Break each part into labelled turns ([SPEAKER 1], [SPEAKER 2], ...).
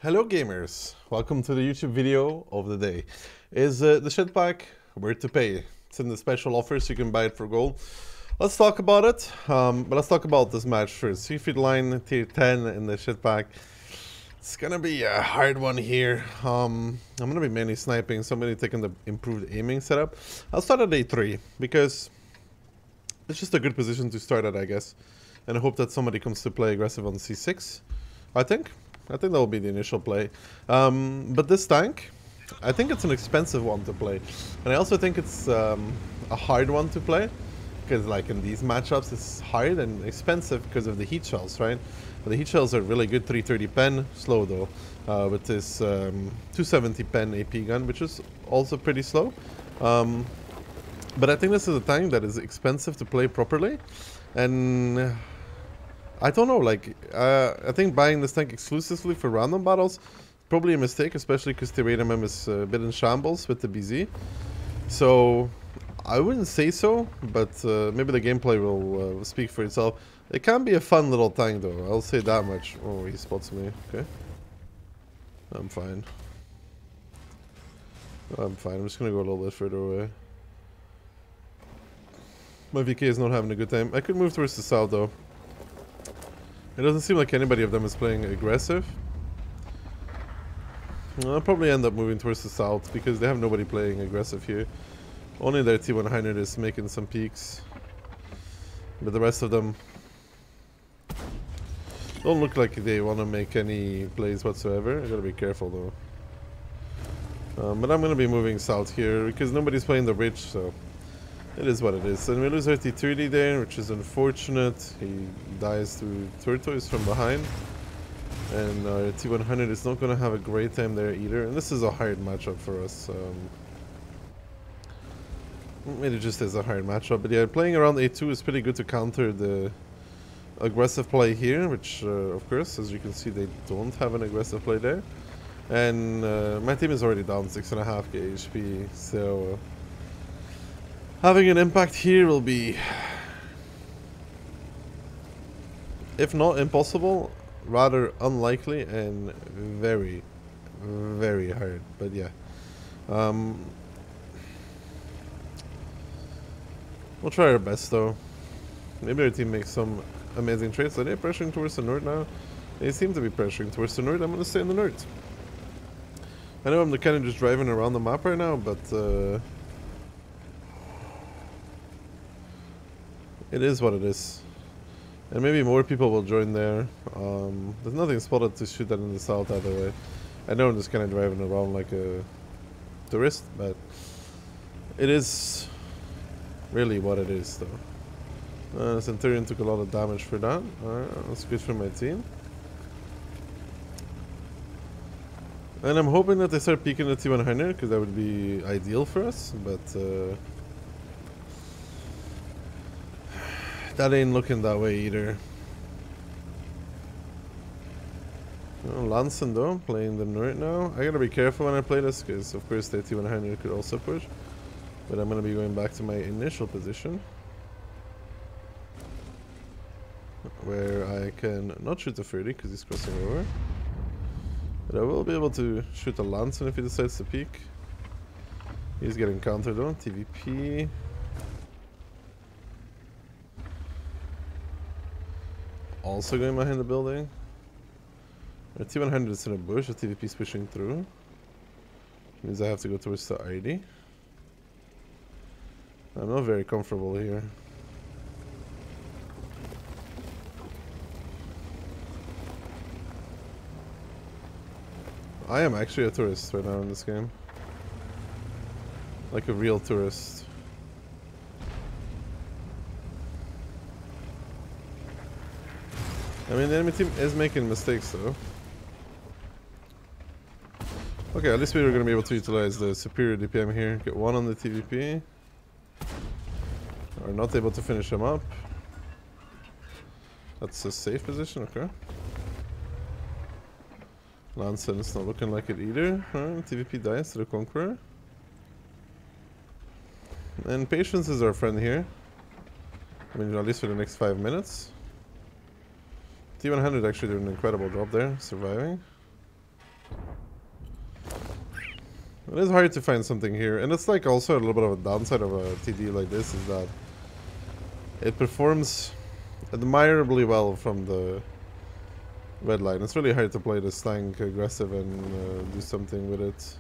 [SPEAKER 1] Hello gamers, welcome to the YouTube video of the day. Is the Shptk worth to pay? It's in the special offer so you can buy it for gold. Let's talk about it, but let's talk about this match first. 3 feet line, tier 10 in the Shptk. It's gonna be a hard one here. I'm gonna be mainly sniping, so I'm gonna be taking the improved aiming setup. I'll start at A3 because it's just a good position to start at, I guess. And I hope that somebody comes to play aggressive on C6, I think that will be the initial play. But this tank, I think it's an expensive one to play. And I also think it's a hard one to play. Because like in these matchups, it's hard and expensive because of the heat shells, right? But the heat shells are really good, 330 pen, slow though. With this 270 pen AP gun, which is also pretty slow. But I think this is a tank that is expensive to play properly. And I don't know, like, I think buying this tank exclusively for random battles is probably a mistake, especially because the MM is a bit in shambles with the BZ. So, I wouldn't say so, but maybe the gameplay will speak for itself. It can be a fun little tank though, I'll say that much. Oh, he spots me, okay. I'm fine. I'm just gonna go a little bit further away. My VK is not having a good time. I could move towards the south though. It doesn't seem like anybody of them is playing aggressive. I'll probably end up moving towards the south because they have nobody playing aggressive here. Only their T100 is making some peaks. But the rest of them don't look like they want to make any plays whatsoever. I gotta be careful though. But I'm gonna be moving south here because nobody's playing the bridge, so it is what it is. And we lose our T30 there, which is unfortunate. He dies to tortoise from behind. And our T100 is not going to have a great time there either. And this is a hard matchup for us. It just is a hard matchup. But yeah, playing around A2 is pretty good to counter the aggressive play here. Which, of course, as you can see, they don't have an aggressive play there. And my team is already down 6.5k HP. So having an impact here will be, if not impossible, rather unlikely and very, very hard. But yeah, we'll try our best though. Maybe our team makes some amazing trades. Are they pressuring towards the north now? They seem to be pressuring towards the north. I'm gonna stay in the north. I know I'm kind of just driving around the map right now, but it is what it is. And maybe more people will join there. There's nothing spotted to shoot at in the south either way. I know I'm just kind of driving around like a tourist, but it is really what it is though. Centurion took a lot of damage for that. Alright, that's good for my team. And I'm hoping that they start peeking the T100 because that would be ideal for us, but that ain't looking that way either. Lanson though, playing the north now. I gotta be careful when I play this because of course the T100 could also push. But I'm gonna be going back to my initial position. Where I can not shoot the 30 because he's crossing over. But I will be able to shoot the Lanson if he decides to peek. He's getting countered though, TVP. Also going behind the building. Our T100 is in a bush, the TVP is pushing through. Means I have to go towards the ID. I'm not very comfortable here. I am actually a tourist right now in this game. Like a real tourist. I mean, the enemy team is making mistakes though. Okay, at least we were going to be able to utilize the superior DPM here. Get one on the TVP. Are not able to finish him up. That's a safe position, okay. Lanson is not looking like it either. Alright, TVP dies to the Conqueror. And patience is our friend here. I mean, at least for the next 5 minutes. T100 actually did an incredible job there, surviving. It is hard to find something here, and it's like also a little bit of a downside of a TD like this is that it performs admirably well from the red line. It's really hard to play this tank aggressive and do something with it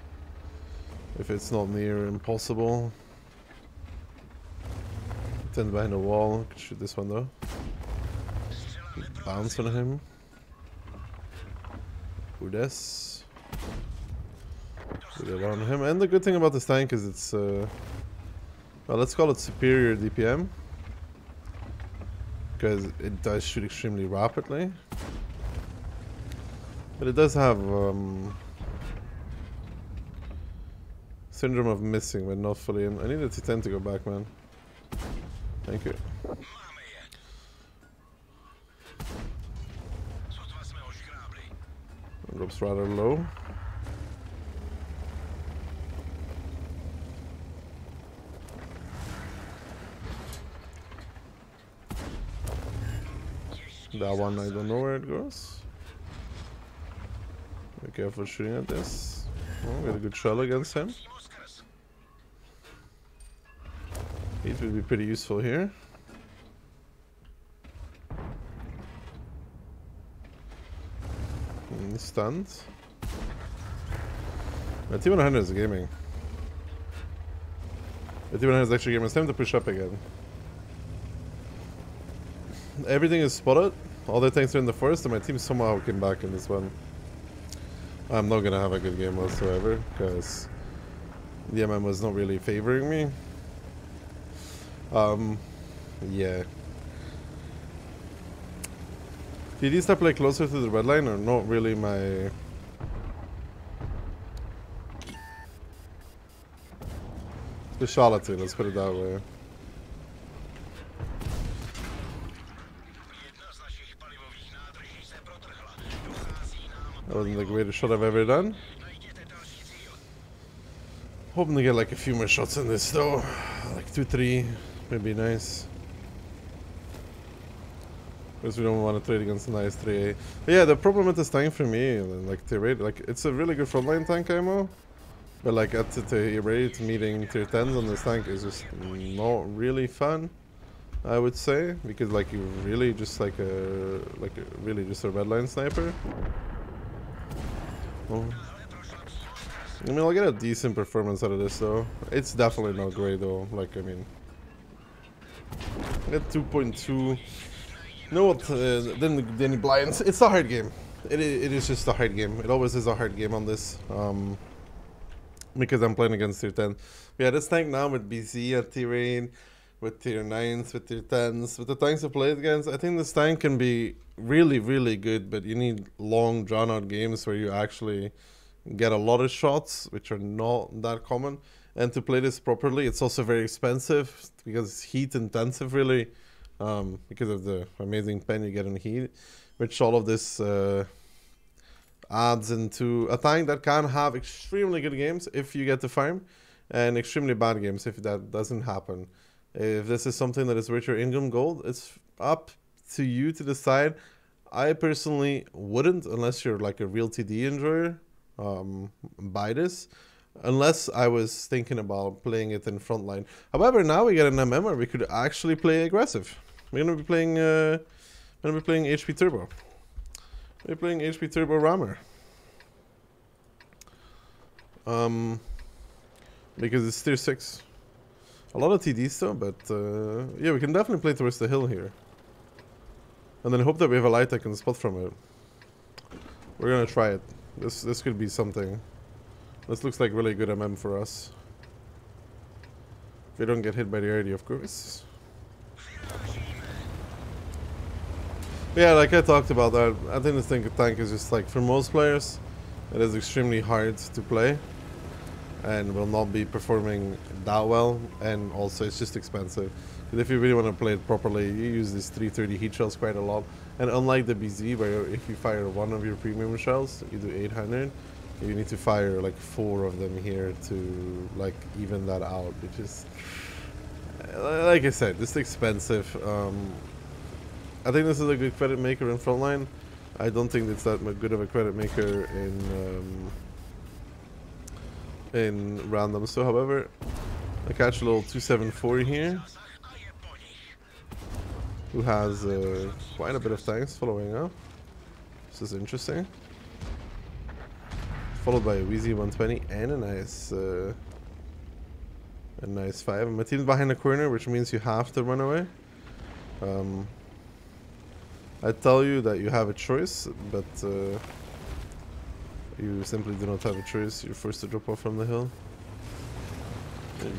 [SPEAKER 1] if it's not near impossible. Stand behind a wall. Could shoot this one though. Bounce on him. Udes. Put it on him. And the good thing about this tank is it's well, let's call it superior DPM, because it does shoot extremely rapidly. But it does have syndrome of missing when not fully in. I need a T10 to go back, man. Thank you. Drops rather low. That one, I don't know where it goes. Be careful shooting at this. Oh, got a good shell against him. It will be pretty useful here. Stunned. T100 is gaming. T100 is actually gaming. It's time to push up again. Everything is spotted. All the tanks are in the forest, and my team somehow came back in this one. I'm not gonna have a good game whatsoever, because the MM was not really favoring me. Yeah. TDs that play closer to the red line are not really my specialty, let's put it that way. That wasn't the greatest shot I've ever done. Hoping to get like a few more shots in this though. Like 2-3, maybe nice. Because we don't want to trade against a nice 3A. But yeah, the problem with this tank for me, like tier 8, like it's a really good frontline tank ammo. But like at tier 8, meeting tier 10s on this tank is just not really fun, I would say. Because like you really just like a really just a redline sniper. Well, I mean, I'll get a decent performance out of this though. It's definitely not great though. Like, I mean, I get 2.2. You know what? Then blinds. It's a hard game. It is just a hard game. It always is a hard game on this. Because I'm playing against tier 10. Yeah, this tank now with BC at tier 8, with tier 9s, with tier 10s, with the tanks I played against, I think this tank can be really, really good, but you need long, drawn-out games where you actually get a lot of shots, which are not that common. And to play this properly, it's also very expensive, because it's heat-intensive, really, because of the amazing pen you get in heat, which all of this adds into a tank that can have extremely good games if you get to farm, and extremely bad games if that doesn't happen. If this is something that is worth your in-game gold, it's up to you to decide. I personally wouldn't, unless you're like a real TD enjoyer, buy this, unless I was thinking about playing it in frontline. However, now we get an MM where we could actually play aggressive. We're gonna be playing HP Turbo. We're playing HP Turbo Rammer. Because it's tier 6. A lot of TDs though, but yeah, we can definitely play towards the hill here. And then hope that we have a light I can spot from it. We're gonna try it. This could be something. This looks like really good MM for us. If we don't get hit by the RD, of course. Yeah, like I talked about that, I think this tank is just like, for most players, it is extremely hard to play. And will not be performing that well, and also it's just expensive. But if you really want to play it properly, you use these 330 heat shells quite a lot. And unlike the BZ, where if you fire one of your premium shells, you do 800, you need to fire like 4 of them here to like even that out, which is, like I said, just expensive. I think this is a good credit maker in frontline. I don't think it's that good of a credit maker in random. So, however, I catch a little 274 here, who has quite a bit of tanks following up. This is interesting. Followed by a Wheezy 120 and a nice 5. My team's behind the corner, which means you have to run away. I tell you that you have a choice, but you simply do not have a choice. You're forced to drop off from the hill.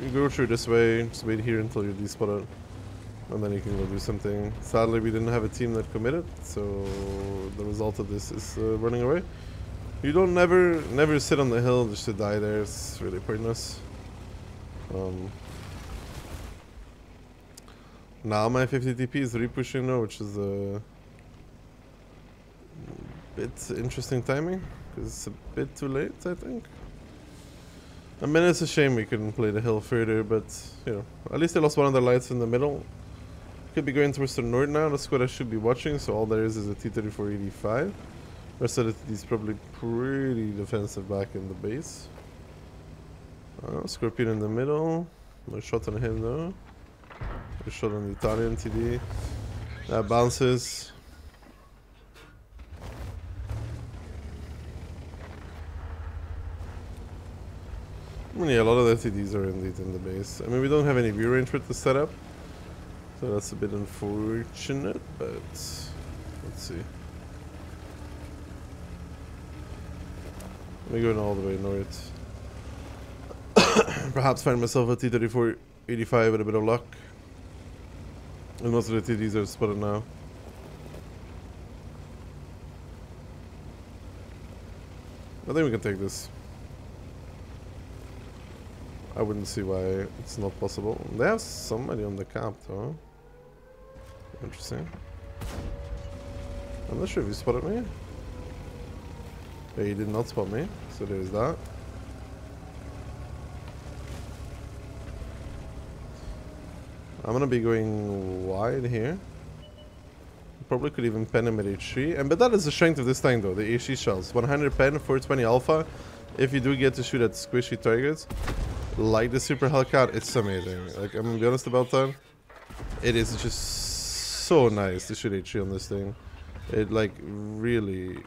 [SPEAKER 1] You go through this way, just wait here until you're despotted, and then you can go do something. Sadly, we didn't have a team that committed, so the result of this is running away. You don't never sit on the hill just to die there. It's really pointless. Now my 50 TP is re-pushing now, which is a bit interesting timing, because it's a bit too late, I think. I mean, it's a shame we couldn't play the hill further, but, you know, at least they lost one of their lights in the middle. Could be going towards the north now. That's what I should be watching, so all there is a T-3485. Rest of the TD is probably pretty defensive back in the base. Scorpion in the middle. No shot on him though. No shot on the Italian TD. That bounces. Yeah, a lot of the TDs are indeed in the base. I mean, we don't have any view range with the setup, so that's a bit unfortunate, but let's see. I'm going all the way north. Perhaps find myself a T-3485 with a bit of luck. And most of the TDs are spotted now. I think we can take this. I wouldn't see why it's not possible. They have somebody on the cap though. Interesting. I'm not sure if he spotted me. Yeah, he did not spot me, so there's that. I'm gonna be going wide here. Probably could even pen him at H3. But that is the strength of this tank though, the H3 shells. 100 pen, 420 alpha. If you do get to shoot at squishy targets, like the Super Hellcat, it's amazing. Like, I'm gonna be honest about that. It is just so nice to shoot H3 on this thing. It like really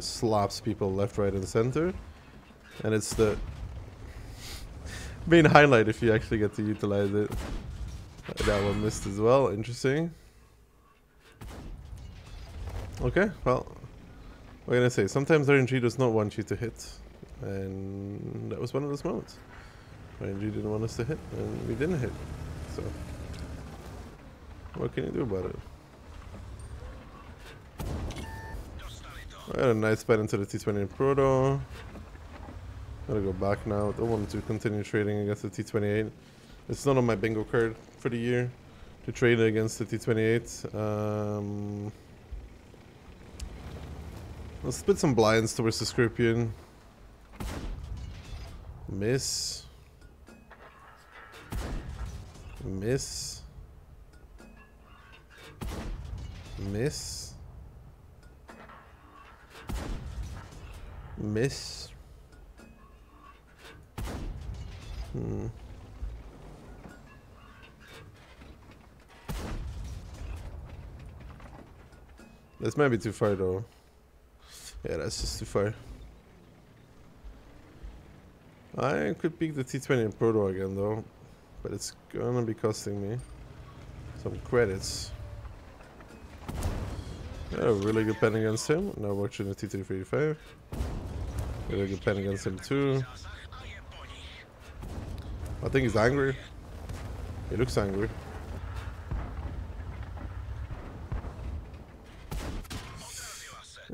[SPEAKER 1] slaps people left, right, and center. And it's the main highlight if you actually get to utilize it. That one missed as well. Interesting. Okay, well, what can I say? Sometimes RNG does not want you to hit. And that was one of those moments. RNG didn't want us to hit, and we didn't hit. So, what can you do about it? I had a nice bet into the T-20 Proto. Gotta go back now. Don't want to continue trading against the T-28. It's not on my bingo card for the year to trade against the T-28. Let's split some blinds towards the Scorpion. Miss. Miss. Miss. Miss. This might be too far though. Yeah, that's just too far. I could pick the T-20 Proto again though, but it's gonna be costing me some credits. Yeah, really good pen against him. Now watching the T-35. Really good pen against him too. I think he's angry. He looks angry.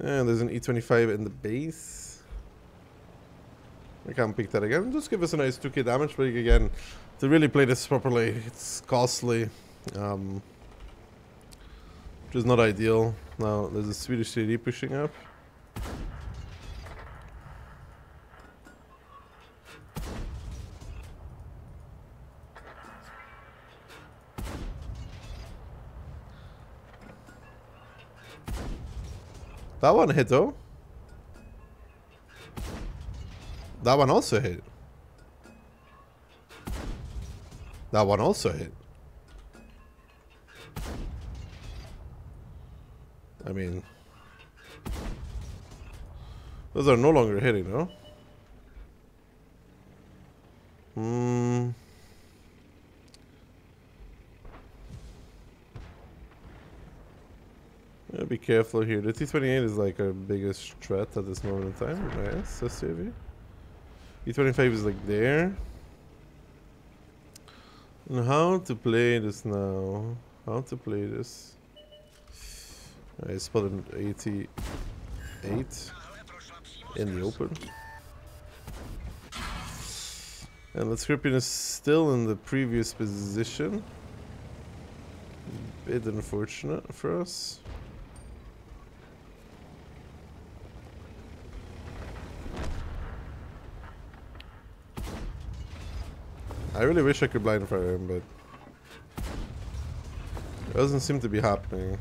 [SPEAKER 1] And there's an E25 in the base. I can't pick that again. Just give us a nice 2k damage break again. To really play this properly, it's costly. Which is not ideal. Now, there's a Swedish CD pushing up. That one hit though. That one also hit. That one also hit. I mean, those are no longer hitting, no? Yeah, be careful here. The T-28 is like our biggest threat at this moment in time. Nice, SUV. E-25 is like there. And how to play this now? How to play this? I spotted 88 in the open. And the Scorpion is still in the previous position. Bit unfortunate for us. I really wish I could blind fire him, but it doesn't seem to be happening.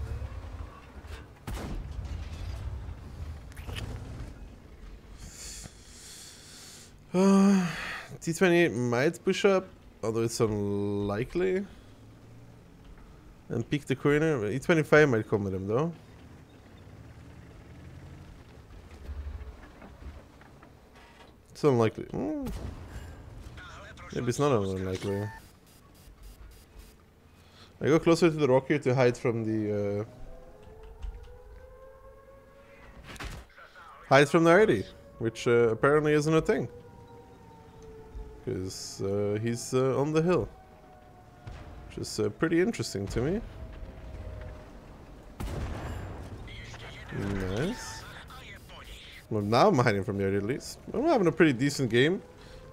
[SPEAKER 1] T-28 might push up, although it's unlikely. And peek the corner. E-25 might come with him though. It's unlikely. Maybe it's not unlikely. I go closer to the rock here to hide from the RD, which apparently isn't a thing. Because he's on the hill. Which is pretty interesting to me. Nice. Well, now I'm hiding from the RD at least. I'm having a pretty decent game.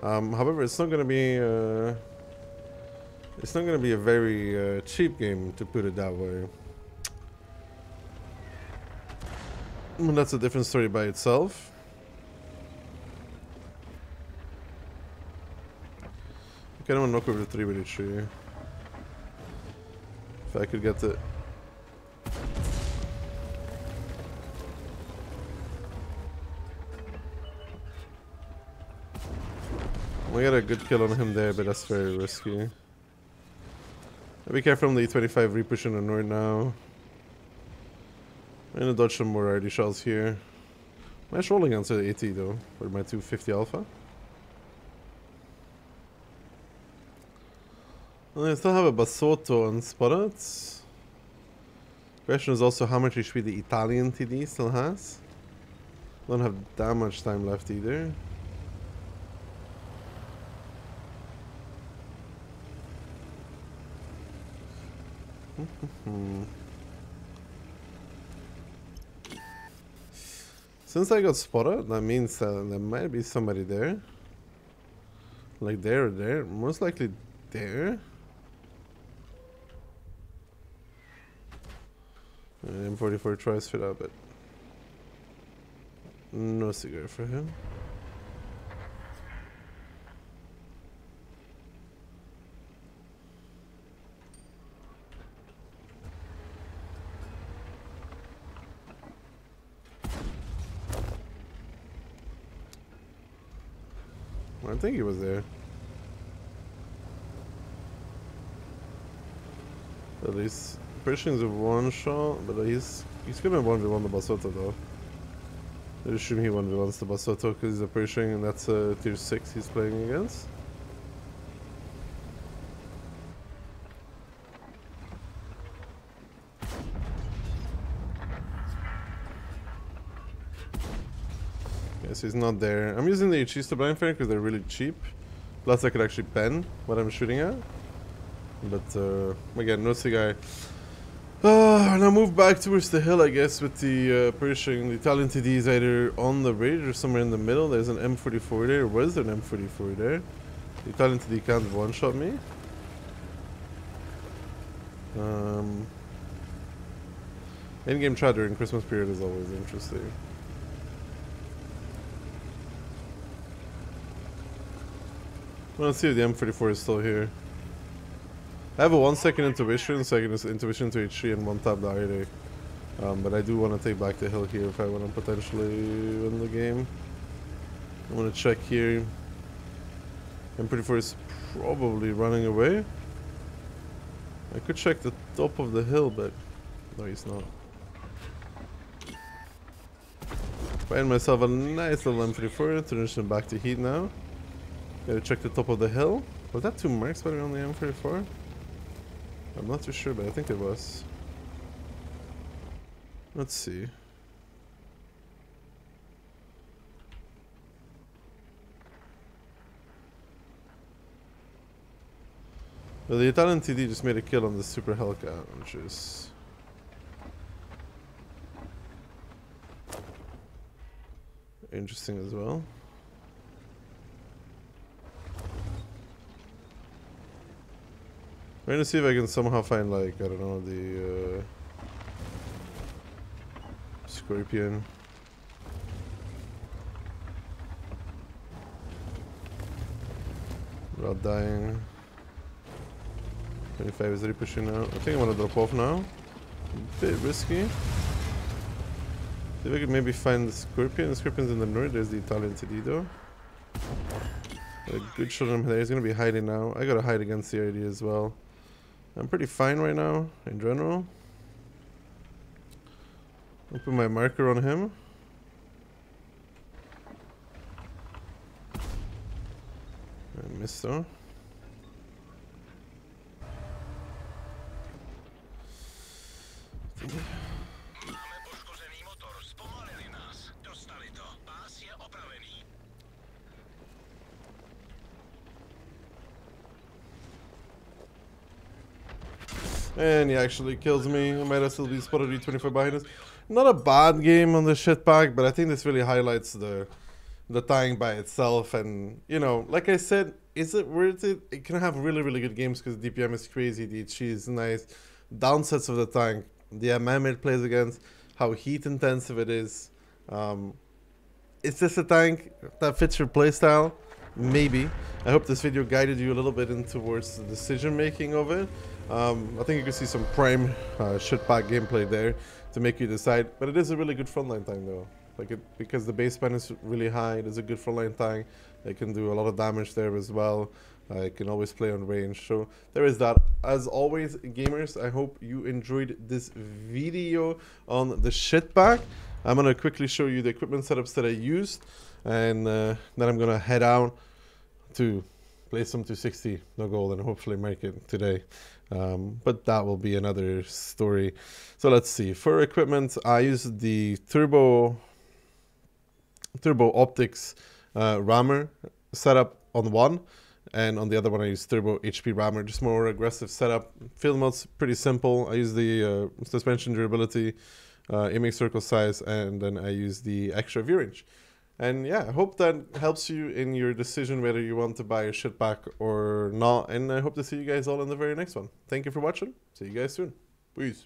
[SPEAKER 1] However, it's not gonna be a very cheap game, to put it that way. And that's a different story by itself. I kind of want to knock over the 3 with a tree. If I could get the. We got a good kill on him there, but that's very risky. Be careful on the E-25 repushing the north now. I'm gonna dodge some more RD shells here. Nice rolling onto the AT though, for my 250 Alpha. And I still have a Basotto unspotted. Question is also how much HP the Italian TD still has. Don't have that much time left either. Since I got spotted, that means there might be somebody there. Like there or there. Most likely there. M44 tries for that, but no cigar for him. I think he was there. At least Pershing's a one shot, but he's gonna 1v1 the Basotto though. I assume he 1v1s the Basotto because he's a Pershing and that's a tier 6 he's playing against. Yes, he's not there. I'm using the HEs to blind fire because they're really cheap. Plus I could actually pen what I'm shooting at. But again, no cigar. Now move back towards the hill, I guess, with the Pershing. The Italian TD is either on the ridge or somewhere in the middle. There's an M44 there. Was there an M44 there? The Italian TD can't one-shot me. In-game chat during Christmas period is always interesting. Let's see if the M44 is still here. I have a 1 second intuition, so I can just intuition to H3 and one tap the RD. But I do want to take back the hill here if I want to potentially win the game. I'm gonna check here. M34 is probably running away. I could check the top of the hill, but no, he's not. Find myself a nice little M34, transition back to heat now. Gotta check the top of the hill. Was that 2 marks by the way on the M34? I'm not too sure, but I think it was. Let's see. Well, the Italian TD just made a kill on the Super Hellcat, which is interesting as well. I'm going to see if I can somehow find, like, I don't know, the Scorpion. Without dying. 25 is really pushing now. I think I'm gonna drop off now. A bit risky. See if I could maybe find the Scorpion. The Scorpion's in the north. There's the Italian TD though. A good shot on him there. He's gonna be hiding now. I gotta hide against the RD as well. I'm pretty fine right now, in general. I'll put my marker on him. I missed though. And he actually kills me. I might have still be spotted E24 behind us. Not a bad game on the Shptk, but I think this really highlights the tank by itself. And, you know, like I said, is it worth it? It can have really, really good games because DPM is crazy, the HE is nice. Downsets of the tank, the MM it plays against, how heat intensive it is. Is this a tank that fits your playstyle? Maybe. I hope this video guided you a little bit in towards the decision making of it. I think you can see some prime Shptk gameplay there to make you decide. But it is a really good frontline tank though. Because the base span is really high, it is a good frontline tank. It can do a lot of damage there as well. It can always play on range. So there is that. As always, gamers, I hope you enjoyed this video on the Shptk. I'm going to quickly show you the equipment setups that I used. And then I'm going to head out to play some 260 no gold and hopefully make it today. But that will be another story. So let's see. For equipment, I used the turbo optics rammer setup on one, and on the other one I used turbo HP rammer, just more aggressive setup. Field mode's pretty simple. I use the suspension durability, aiming circle size, and then I use the extra view range. And yeah, I hope that helps you in your decision whether you want to buy a Shptk or not. And I hope to see you guys all in the very next one. Thank you for watching. See you guys soon. Peace.